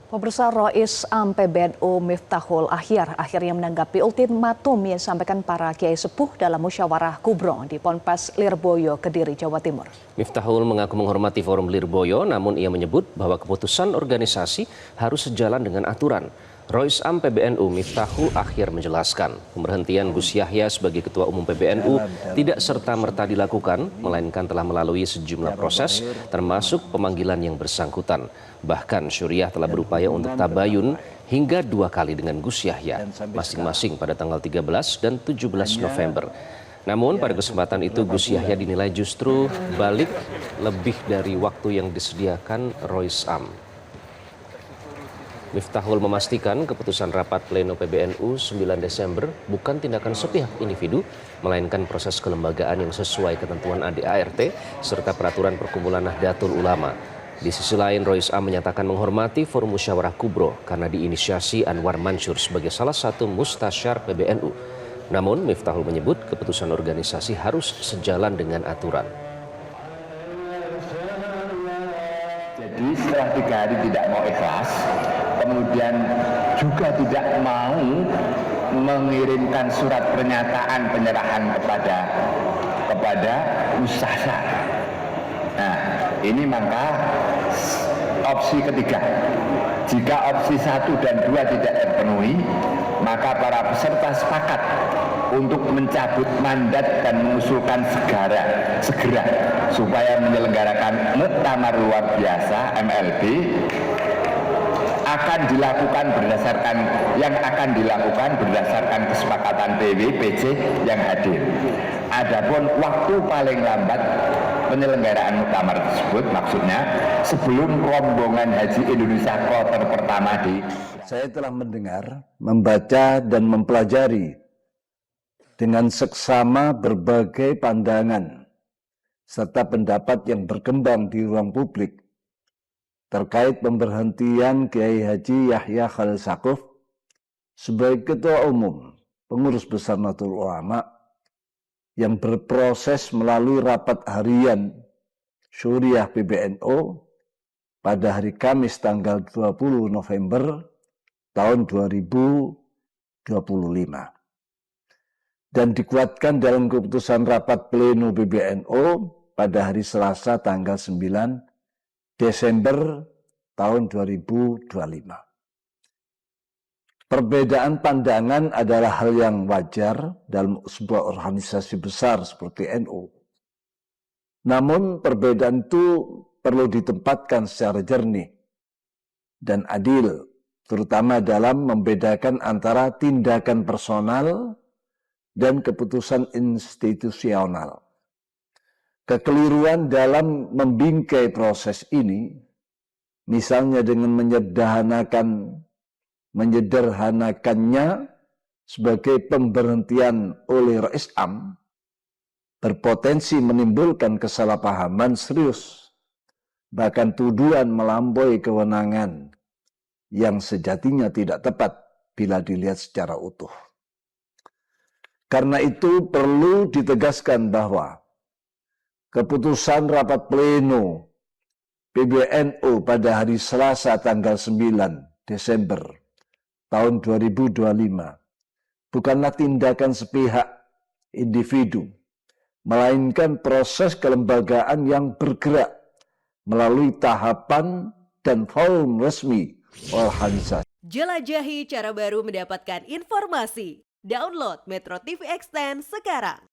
Pemirsa, Rois Am PBNU Miftahul Akhyar akhirnya menanggapi ultimatum yang disampaikan para kiai sepuh dalam musyawarah kubro di Ponpes Lirboyo, Kediri, Jawa Timur. Miftahul mengaku menghormati forum Lirboyo, namun ia menyebut bahwa keputusan organisasi harus sejalan dengan aturan. Rois Am PBNU Miftahul Akhyar menjelaskan, pemberhentian Gus Yahya sebagai Ketua Umum PBNU tidak serta-merta dilakukan, melainkan telah melalui sejumlah proses, termasuk pemanggilan yang bersangkutan. Bahkan Syuriah telah berupaya untuk tabayun hingga 2 kali dengan Gus Yahya, masing-masing pada tanggal 13 dan 17 November. Namun pada kesempatan itu Gus Yahya dinilai justru balik lebih dari waktu yang disediakan Rois Am. Miftahul memastikan keputusan rapat pleno PBNU 9 Desember bukan tindakan sepihak individu, melainkan proses kelembagaan yang sesuai ketentuan ADART serta peraturan perkumpulan Nahdlatul Ulama. Di sisi lain, Rois Am menyatakan menghormati forum musyawarah kubro karena diinisiasi Anwar Mansur sebagai salah satu mustasyar PBNU. Namun, Miftahul menyebut keputusan organisasi harus sejalan dengan aturan. Jadi setelah 3 hari tidak mau ikhlas, kemudian juga tidak mau mengirimkan surat pernyataan penyerahan kepada mustasyar. Nah, ini maka opsi ketiga. Jika opsi 1 dan 2 tidak terpenuhi, maka para peserta sepakat untuk mencabut mandat dan mengusulkan segera supaya menyelenggarakan muktamar luar biasa MLB akan dilakukan berdasarkan kesepakatan PW PC yang hadir. Adapun waktu paling lambat penyelenggaraan muktamar tersebut maksudnya sebelum rombongan Haji Indonesia kloter pertama Saya telah mendengar, membaca dan mempelajari dengan seksama berbagai pandangan serta pendapat yang berkembang di ruang publik terkait pemberhentian Kiai Haji Yahya Khalil Stakuf sebagai Ketua Umum Pengurus Besar Nahdlatul Ulama yang berproses melalui rapat harian Syuriah PBNU pada hari Kamis tanggal 20 November tahun 2025 dan dikuatkan dalam keputusan rapat pleno PBNU pada hari Selasa tanggal 9 Desember tahun 2025. Perbedaan pandangan adalah hal yang wajar dalam sebuah organisasi besar seperti NU. Namun perbedaan itu perlu ditempatkan secara jernih dan adil, terutama dalam membedakan antara tindakan personal dan keputusan institusional. Kekeliruan dalam membingkai proses ini, misalnya dengan menyederhanakannya sebagai pemberhentian oleh Rois Am, berpotensi menimbulkan kesalahpahaman serius, bahkan tuduhan melampaui kewenangan yang sejatinya tidak tepat bila dilihat secara utuh. Karena itu perlu ditegaskan bahwa keputusan rapat pleno PBNU pada hari Selasa tanggal 9 Desember tahun 2025 bukanlah tindakan sepihak individu, melainkan proses kelembagaan yang bergerak melalui tahapan dan forum resmi organisasi. Jelajahi cara baru mendapatkan informasi. Download Metro TV Extend sekarang.